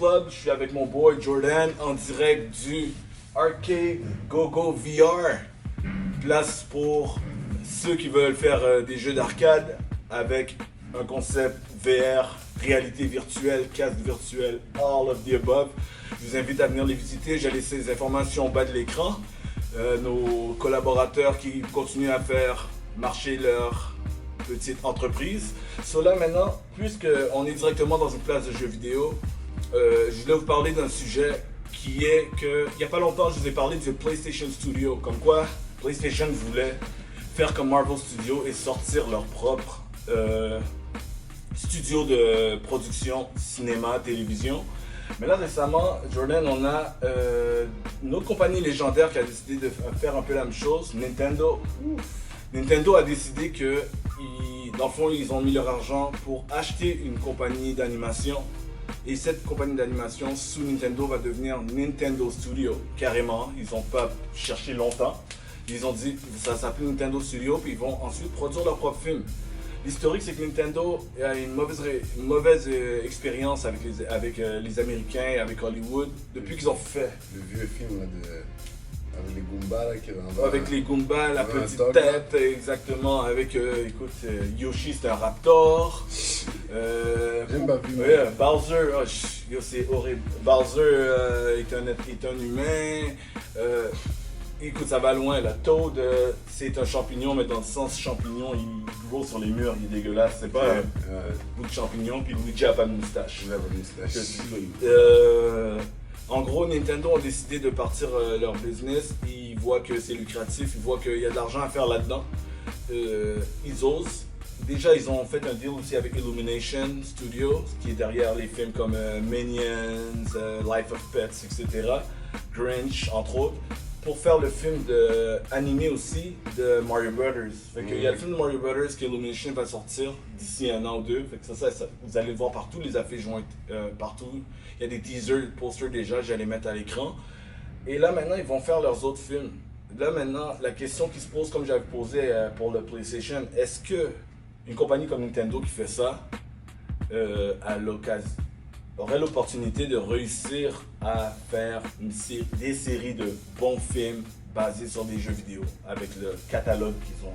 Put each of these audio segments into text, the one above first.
Club. Je suis avec mon boy Jordan en direct du Arcade GoGo VR. Place pour ceux qui veulent faire des jeux d'arcade avec un concept VR, réalité virtuelle, casque virtuel, all of the above. Je vous invite à venir les visiter. J'ai laissé les informations au bas de l'écran. Nos collaborateurs qui continuent à faire marcher leur petite entreprise. Là maintenant, puisqu'on est directement dans une place de jeux vidéo, je voulais vous parler d'un sujet qui est que, il n'y a pas longtemps, je vous ai parlé du PlayStation Studio, comme quoi PlayStation voulait faire comme Marvel Studios et sortir leur propre studio de production cinéma, télévision. Mais là récemment, Jordan, on a une autre compagnie légendaire qui a décidé de faire un peu la même chose, Nintendo. Nintendo a décidé que, dans le fond, ils ont mis leur argent pour acheter une compagnie d'animation. Et cette compagnie d'animation sous Nintendo va devenir Nintendo Studio, carrément. Ils n'ont pas cherché longtemps. Ils ont dit que ça s'appelle Nintendo Studio, puis ils vont ensuite produire leur propre film. L'historique, c'est que Nintendo a une mauvaise expérience avec les Américains et avec Hollywood depuis qu'ils ont fait. Le vieux film là, avec les Goombas là, qui avec les Goombas, la petite tête, exactement. Avec, écoute, Yoshi, c'est un raptor. J'aime pas vu. Bowser, c'est horrible. Bowser est un humain. Écoute, ça va loin là. Toad, c'est un champignon, mais dans le sens champignon, il grow sur les murs, il est dégueulasse. C'est pas un bout de champignon, puis Luigi a pas de moustache. Il a pas de moustache. En gros, Nintendo a décidé de partir leur business. Ils voient que c'est lucratif, ils voient qu'il y a de l'argent à faire là-dedans. Ils osent. Déjà, ils ont fait un deal aussi avec Illumination Studios, qui est derrière les films comme Minions, Life of Pets, etc. Grinch, entre autres, pour faire le film animé aussi de Mario Brothers. Fait qu'il y a le film de Mario Brothers qu'Illumination va sortir d'ici un an ou deux. Fait que ça, vous allez le voir partout, les affiches vont être partout. Il y a des teasers, des posters déjà, j'allais mettre à l'écran. Et là maintenant, ils vont faire leurs autres films. Là maintenant, la question qui se pose, comme j'avais posé pour le PlayStation, est-ce que une compagnie comme Nintendo qui fait ça aurait l'opportunité de réussir à faire des séries de bons films basés sur des jeux vidéo avec le catalogue qu'ils ont?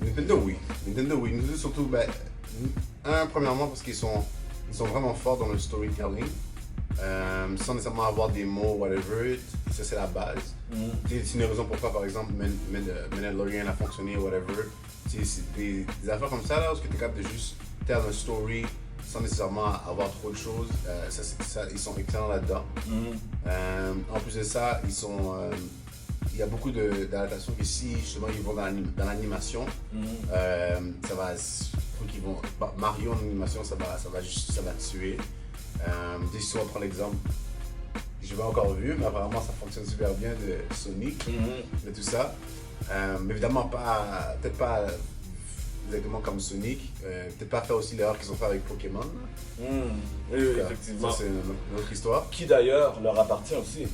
Nintendo, oui. Nintendo, surtout, premièrement, parce qu'ils sont vraiment forts dans le storytelling. Sans nécessairement avoir des mots, whatever, ça c'est la base. C'est une raison pourquoi, par exemple, Mandalorian a fonctionné, whatever. C'est des affaires comme ça, là, où tu es capable de juste tell un story sans nécessairement avoir trop de choses. Ils sont excellents là-dedans. En plus de ça, il y a beaucoup d'adaptations qui, si justement ils vont dans l'animation, ça va, Mario en animation, ça va tuer. Si on prend l'exemple, je n'ai pas encore vu, mais apparemment ça fonctionne super bien de Sonic, de tout ça. Mais évidemment, peut-être pas exactement comme Sonic, peut-être pas faire aussi l'erreur qu'ils ont fait avec Pokémon. Oui, effectivement. Ça, c'est une autre histoire. Qui d'ailleurs leur appartient aussi.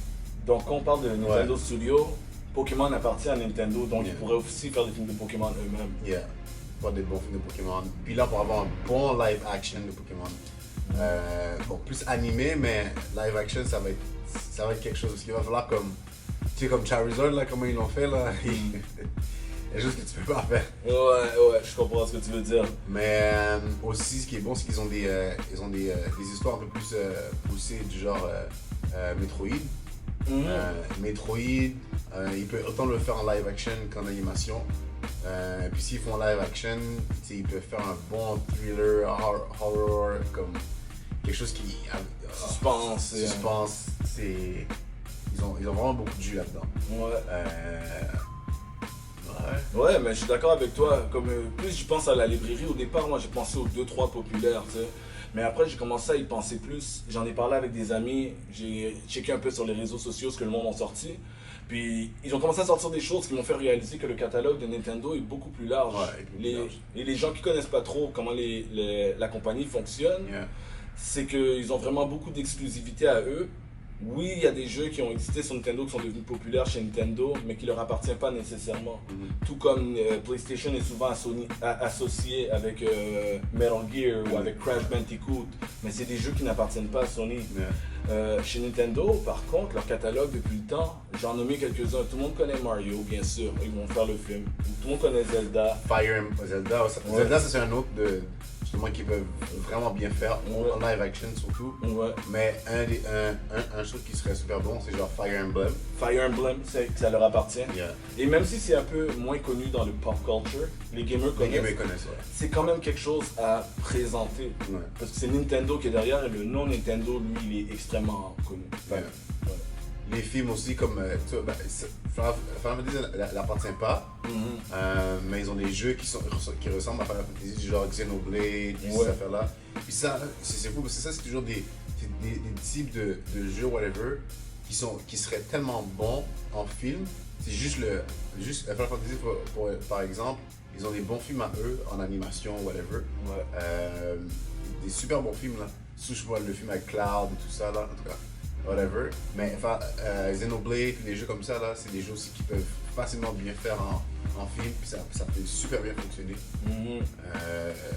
Donc, quand on parle de Nintendo Studio, Pokémon appartient à Nintendo, donc ils pourraient aussi faire des films de Pokémon eux-mêmes. Faire des bons films de Pokémon. Puis là, pour avoir un bon live action de Pokémon. Plus animé, mais live action, ça va être quelque chose. Parce qu'il va falloir comme Charizard, là, comment ils l'ont fait, là. Il y a juste que tu peux pas faire. Ouais, je comprends ce que tu veux dire. Mais aussi, ce qui est bon, c'est qu'ils ont des histoires un peu plus poussées, du genre Metroid. Metroid, ils peuvent autant le faire en live action qu'en animation. Puis s'ils font live action, ils peuvent faire un bon thriller, horror, comme quelque chose qui... Suspense. Ils ont vraiment beaucoup de jus là-dedans. Ouais, mais je suis d'accord avec toi. Comme plus j'y pense à la librairie, au départ, moi j'ai pensé aux 2-3 populaires, tu sais. Mais après, j'ai commencé à y penser plus. J'en ai parlé avec des amis, j'ai checké un peu sur les réseaux sociaux ce que le monde a sorti. Puis ils ont commencé à sortir des choses qui m'ont fait réaliser que le catalogue de Nintendo est beaucoup plus large. Et les gens qui connaissent pas trop comment la compagnie fonctionne, c'est qu'ils ont vraiment beaucoup d'exclusivité à eux. oui, il y a des jeux qui ont existé sur Nintendo qui sont devenus populaires chez Nintendo, mais qui leur appartiennent pas nécessairement. Tout comme PlayStation est souvent associé avec Metal Gear ou avec Crash Bandicoot, mais c'est des jeux qui n'appartiennent pas à Sony. Chez Nintendo, par contre, leur catalogue depuis le temps, j'en ai nommé quelques-uns. Tout le monde connaît Mario, bien sûr, ils vont faire le film. Tout le monde connaît Zelda. Zelda, Zelda, c'est un autre justement qu'ils peuvent vraiment bien faire, en live action surtout. Mais un truc qui serait super bon, c'est genre Fire Emblem. Fire Emblem, ça leur appartient. Et même si c'est un peu moins connu dans le pop culture, les gamers connaissent. C'est quand même quelque chose à présenter. Parce que c'est Nintendo qui est derrière et le non Nintendo, lui, il est extrêmement connu. Les films aussi, comme Final Fantasy n'appartient pas, mais ils ont des jeux qui ressemblent à Final Fantasy, genre Xenoblade, ces affaires-là. Puis ça, c'est fou, parce que ça, c'est toujours des types de jeux, whatever, qui seraient tellement bons en film. C'est juste Final Fantasy, par exemple, ils ont des bons films à eux, en animation, whatever. Des super bons films, là. Surtout, je vois le film avec Cloud et tout ça, là, en tout cas. Whatever. Mais enfin, Xenoblade, les jeux comme ça, là, c'est des jeux aussi qui peuvent facilement bien faire en film, puis ça peut super bien fonctionner.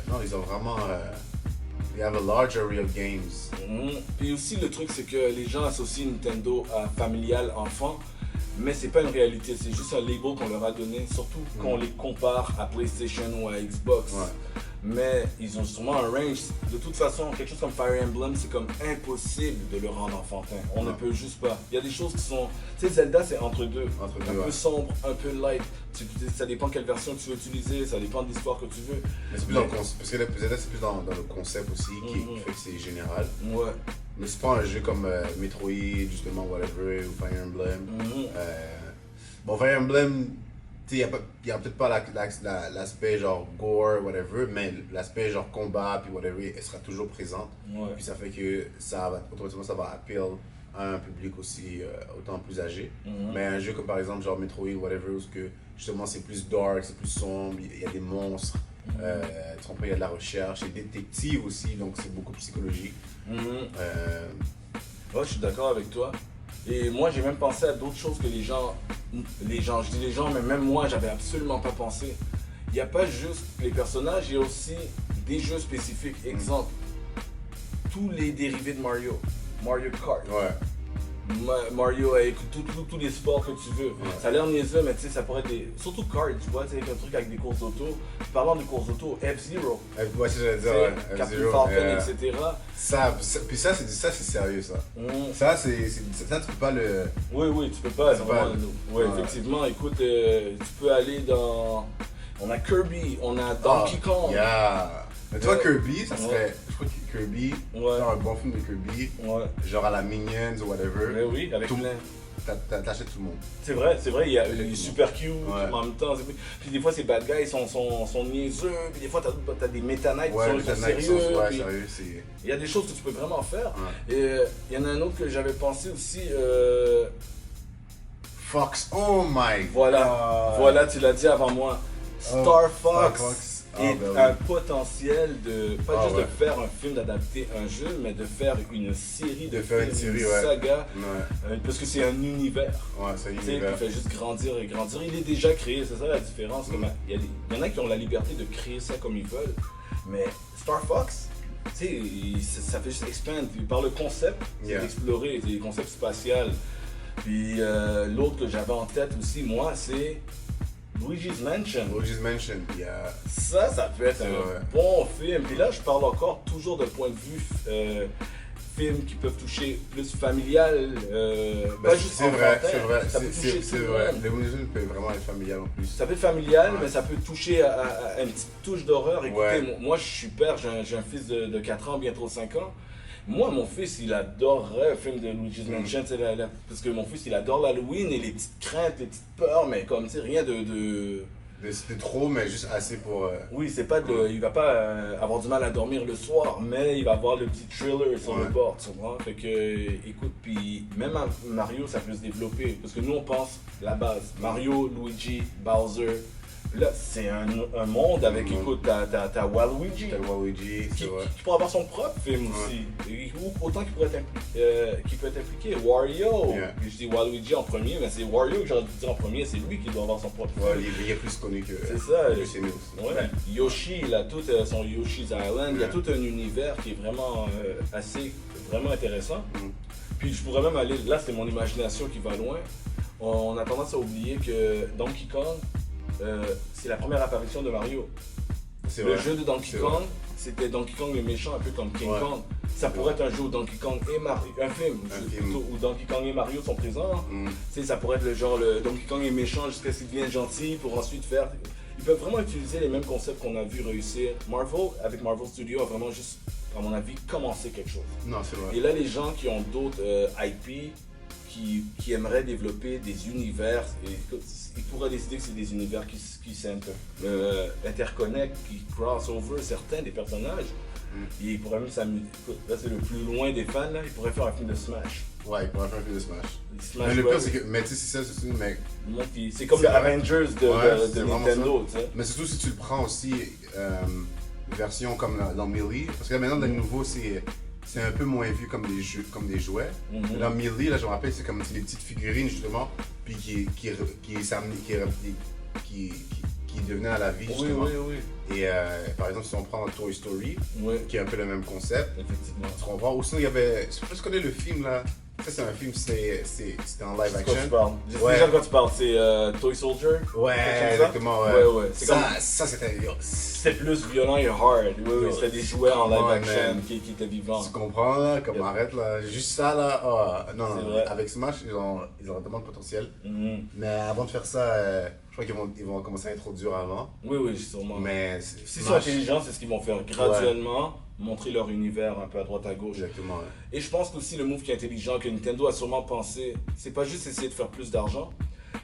Non, ils ont vraiment. They have a large array of games. Puis aussi, le truc, c'est que les gens associent Nintendo à familial enfant, mais c'est pas une réalité, c'est juste un label qu'on leur a donné, surtout quand on les compare à PlayStation ou à Xbox. Mais ils ont sûrement un range. De toute façon, quelque chose comme Fire Emblem, c'est comme impossible de le rendre enfantin. On ne peut juste pas. Il y a des choses qui sont... Tu sais, Zelda, c'est entre deux. Un peu sombre, un peu light. Ça dépend quelle version tu veux utiliser, ça dépend de l'histoire que tu veux. Mais c'est plus dans le concept, parce que Zelda, c'est plus dans le concept aussi, qui fait que c'est général. Mais c'est pas un jeu comme Metroid, justement, whatever, ou Fire Emblem. Bon, Fire Emblem... Il n'y a peut-être pas l'aspect genre gore, whatever, mais l'aspect genre combat, puis whatever, elle sera toujours présente. Puis ça fait que automatiquement, ça va appeal à un public aussi autant plus âgé. Mais un jeu comme par exemple genre Metroid, whatever, où que, justement c'est plus dark, c'est plus sombre, il y a des monstres, il y a de la recherche, il y a des détectives aussi, donc c'est beaucoup psychologique. Je suis d'accord avec toi. Et moi, j'ai même pensé à d'autres choses que je dis les gens, mais même moi, j'avais absolument pas pensé. Il n'y a pas juste les personnages, il y a aussi des jeux spécifiques. Exemple, tous les dérivés de Mario Kart. Mario avec tous les sports que tu veux. Ça a l'air niaiseux, mais tu sais, ça pourrait être des... Surtout kart, tu vois, c'est un truc avec des courses auto. Parlant de courses auto, F-Zero. Ouais, c'est ce que j'allais dire, Captain Falcon, etc. Puis ça, c'est sérieux, ça. Ça, tu peux pas le... Oui, tu peux pas. Effectivement, écoute, tu peux aller dans... On a Kirby, on a Donkey Kong. Mais tu vois, Kirby, ça serait. Je crois que Kirby, genre un bon film de Kirby, genre à la Minions ou whatever. Mais oui, avec plein. T'achètes tout le monde. C'est vrai, il est super cute en même temps. Puis des fois, ces bad guys sont niaiseux, puis des fois, t'as des Meta Knights qui sont sérieux. Il y a des choses que tu peux vraiment faire. Et il y en a un autre que j'avais pensé aussi. Fox, oh my god! Voilà, tu l'as dit avant moi. Star Fox. Et un potentiel de, pas juste de faire un film, d'adapter un jeu, mais de faire une série de films, une saga, parce que c'est un univers. C'est un univers. Qui fait juste grandir et grandir. Il est déjà créé, c'est ça la différence. Il y en a qui ont la liberté de créer ça comme ils veulent, mais Star Fox, ça fait juste expand. Par le concept, c'est d'explorer, c'est des concepts spatials. Puis l'autre que j'avais en tête aussi, moi, c'est Luigi's Mansion, Ça peut être un bon film. Puis là, je parle encore toujours de point de vue films qui peuvent toucher plus familial. Pas juste c'est vrai. Ça peut toucher c'est vrai. Luigi's Mansion peut vraiment être familial en plus. Ça peut être familial, mais ça peut toucher à une petite touche d'horreur. Écoutez, moi, je suis père, j'ai un fils de 4 ans, bientôt 5 ans. Moi, mon fils, il adorerait le film de Luigi's Mansion, parce que mon fils, il adore l'Halloween et les petites craintes, les petites peurs, mais comme, tu sais, rien de trop, mais juste assez pour... Oui, c'est pas il va pas avoir du mal à dormir le soir, mais il va avoir le petit thriller sur le bord, tu vois. Fait que, écoute, puis même à Mario, ça peut se développer, parce que nous, on pense la base. Mario, Luigi, Bowser, Là, c'est un monde avec, écoute, t'as Waluigi. T'as Waluigi, c'est vrai. Qui pourrait avoir son propre film aussi. Autant qu'il pourrait qu'il peut être impliqué. Wario. Je dis Waluigi en premier, mais c'est Wario que j'aurais dû dire en premier. C'est lui qui doit avoir son propre film. Il est plus connu que c'est ça. Ouais. Yoshi, il a tout son Yoshi's Island. Il y a tout un univers qui est vraiment vraiment intéressant. Puis je pourrais même aller, là c'est mon imagination qui va loin. On a tendance à oublier que Donkey Kong, c'est la première apparition de Mario. Le jeu de Donkey Kong, c'était Donkey Kong le méchant, un peu comme King Kong. Ça pourrait être un jeu où Donkey Kong et Mario, un film où Donkey Kong et Mario sont présents. Ça pourrait être le genre, le Donkey Kong est méchant jusqu'à ce qu'il devienne gentil pour ensuite faire... Ils peuvent vraiment utiliser les mêmes concepts qu'on a vu réussir. Marvel, avec Marvel Studios, a vraiment juste, à mon avis, commencé quelque chose. Non, c'est vrai. Et là, les gens qui ont d'autres IP, qui aimeraient développer des univers, ils pourraient décider que c'est des univers qui s'interconnectent, qui cross over certains des personnages. Et ils pourraient même s'amuser. Là, c'est le plus loin des fans, là. Ils pourraient faire un film de Smash. Ouais, ils pourraient faire un film de Smash. Smash mais le pire, c'est que, mais tu sais, c'est ça, c'est une mec. C'est comme le Avengers de Nintendo, tu sais. Mais surtout si tu le prends aussi, version comme dans Melee, parce que là, maintenant, dans le nouveau, c'est un peu moins vu comme des jeux, comme des jouets. Dans Melee, là, je me rappelle, c'est comme des petites figurines, justement, puis qui devenaient à la vie, justement. Oui. Et par exemple, si on prend Toy Story, qui est un peu le même concept, effectivement. Tu comprends? Ou sinon, il y avait. Je sais pas si tu connais le film là. Ça, c'est un film, c'était en live action. Je sais déjà de quoi tu parles. C'est Toy Soldier? Ouais, exactement. Ouais. Ça, c'était. C'était plus violent et hard. Oui, c'était des jouets en live action qui étaient vivants. Tu comprends là? Comme arrête là. Juste ça là. Non, avec Smash, ils ont tellement de potentiel. Mais avant de faire ça, je crois qu'ils vont commencer à introduire avant. Oui, sûrement. Mais s'ils sont intelligents, c'est ce qu'ils vont faire graduellement. Montrer leur univers un peu à droite à gauche. Exactement. Et je pense qu'aussi le move qui est intelligent, que Nintendo a sûrement pensé, c'est pas juste essayer de faire plus d'argent,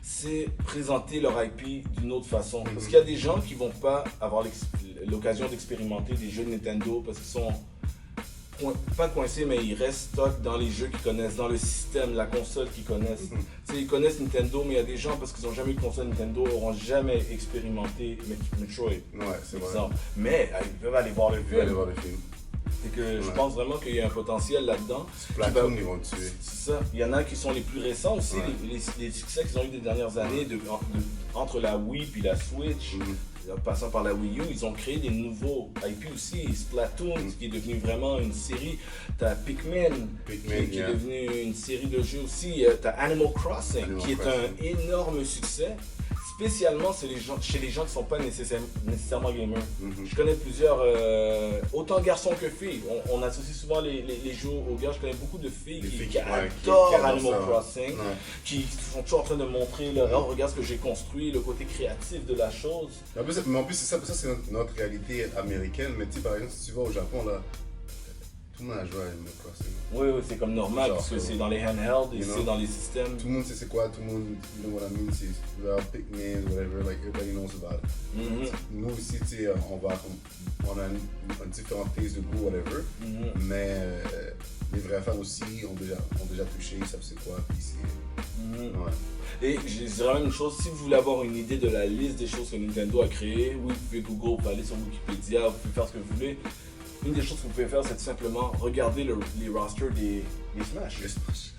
c'est présenter leur IP d'une autre façon. Parce qu'il y a des gens qui vont pas avoir l'occasion d'expérimenter des jeux de Nintendo parce qu'ils sont pas coincés, mais ils restent stock dans les jeux qu'ils connaissent, dans le système, la console qu'ils connaissent. Ils connaissent Nintendo, mais il y a des gens, parce qu'ils n'ont jamais eu de console Nintendo, n'auront jamais expérimenté Metroid. Ouais, c'est vrai. Mais ils peuvent aller voir le film. C'est que je pense vraiment qu'il y a un potentiel là-dedans. Splatoon, ils vont tuer. C'est ça. Il y en a qui sont les plus récents aussi, les succès qu'ils ont eu des dernières années entre la Wii puis la Switch. En passant par la Wii U, ils ont créé des nouveaux IP aussi. Splatoon, qui est devenu vraiment une série. T'as Pikmin qui est devenu une série de jeux aussi. T'as Animal Crossing, qui est un énorme succès. Spécialement chez les gens qui ne sont pas nécessairement gamers. Je connais plusieurs, autant garçons que filles. On associe souvent les jeux aux gars. Je connais beaucoup de filles qui adorent Animal Crossing, qui sont toujours en train de montrer regarde ce que j'ai construit, le côté créatif de la chose. Mais en plus, ça c'est notre réalité américaine. Mais tu sais, par exemple, si tu vas au Japon, là, tout le monde a joué à Animal Crossing. Oui, c'est comme normal, parce que c'est dans les handhelds et c'est dans les systèmes. Tout le monde sait c'est quoi, tout le monde, you know what I mean, c'est Pikmin, whatever, like everybody knows about it. Nous ici, tu sais, on a une différente taste de goût, whatever, mais les vrais fans aussi ont déjà touché, ils savent c'est quoi, puis Et je dirais même une chose, si vous voulez avoir une idée de la liste des choses que Nintendo a créées, oui, vous pouvez Google, vous pouvez aller sur Wikipédia, vous pouvez faire ce que vous voulez. Une des choses que vous pouvez faire, c'est tout simplement regarder les rosters des Smash.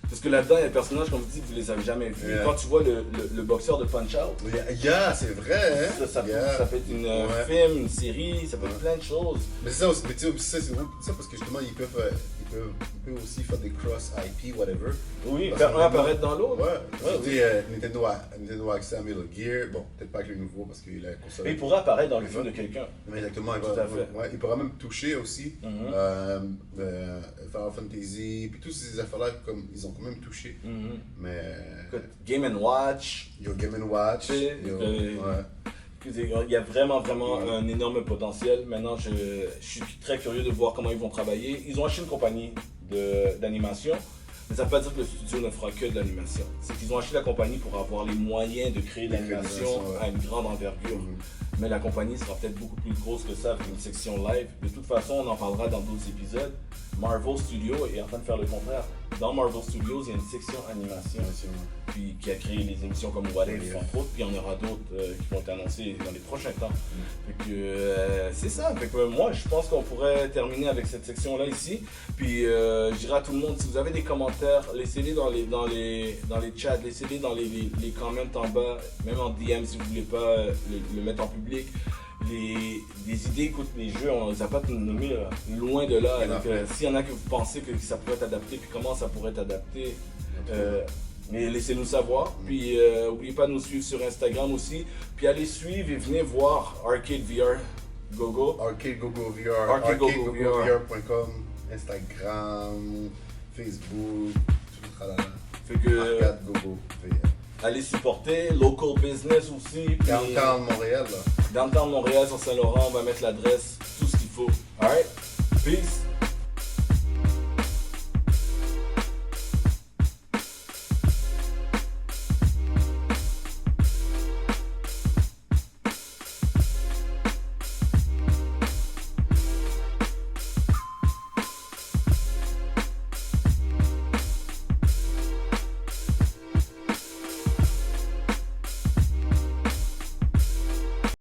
Parce que là-dedans, il y a des personnages, comme vous dites, vous les avez jamais vus. Quand tu vois le boxeur de Punch-Out, c'est vrai, hein? Ça peut être un film, une série, ça peut être plein de choses. Mais c'est ça aussi, c'est ça parce que justement, ils peuvent aussi faire des cross-IP, whatever. Oui, faire un apparaître dans l'autre. Nintendo a accès à Metal Gear, bon, peut-être pas avec le nouveau parce qu'il a la console. Et il pourrait apparaître dans le film de quelqu'un. Exactement, il pourra même toucher aussi Final Fantasy, puis toutes ces affaires-là, comme ils ont quand même touché. Mais Game & Watch. Game & Watch. Il y a vraiment un énorme potentiel. Maintenant, je suis très curieux de voir comment ils vont travailler. Ils ont acheté une compagnie d'animation, mais ça ne veut pas dire que le studio ne fera que de l'animation. C'est qu'ils ont acheté la compagnie pour avoir les moyens de créer de l'animation à une grande envergure. Mais la compagnie sera peut-être beaucoup plus grosse que ça avec une section live. De toute façon, on en parlera dans d'autres épisodes. Marvel Studios est en train de faire le contraire. Dans Marvel Studios, il y a une section animation puis, qui a créé les émissions comme What If, entre autres, puis il y en aura d'autres qui vont être annoncées dans les prochains temps. Fait que, c'est ça. Fait que, moi, je pense qu'on pourrait terminer avec cette section-là ici. Puis je dirais à tout le monde, si vous avez des commentaires, laissez-les dans les chats, laissez-les dans les comments en bas, même en DM si vous ne voulez pas le mettre en public. Des idées, écoute, les jeux, on les a pas nommés loin de là. S'il y en a que vous pensez que ça pourrait être adapté, puis comment ça pourrait être adapté, mais laissez-nous savoir. Puis n'oubliez pas de nous suivre sur Instagram aussi. Puis allez suivre et venez voir Arcade VR Gogo. Arcade Gogo VR, arcadegogovr.com, Instagram, Facebook, tout le tralala. Fait que, Arcade Gogo VR. Allez supporter, local business aussi. Downtown Montréal là. Downtown Montréal sur Saint-Laurent, on va mettre l'adresse, tout ce qu'il faut. Alright?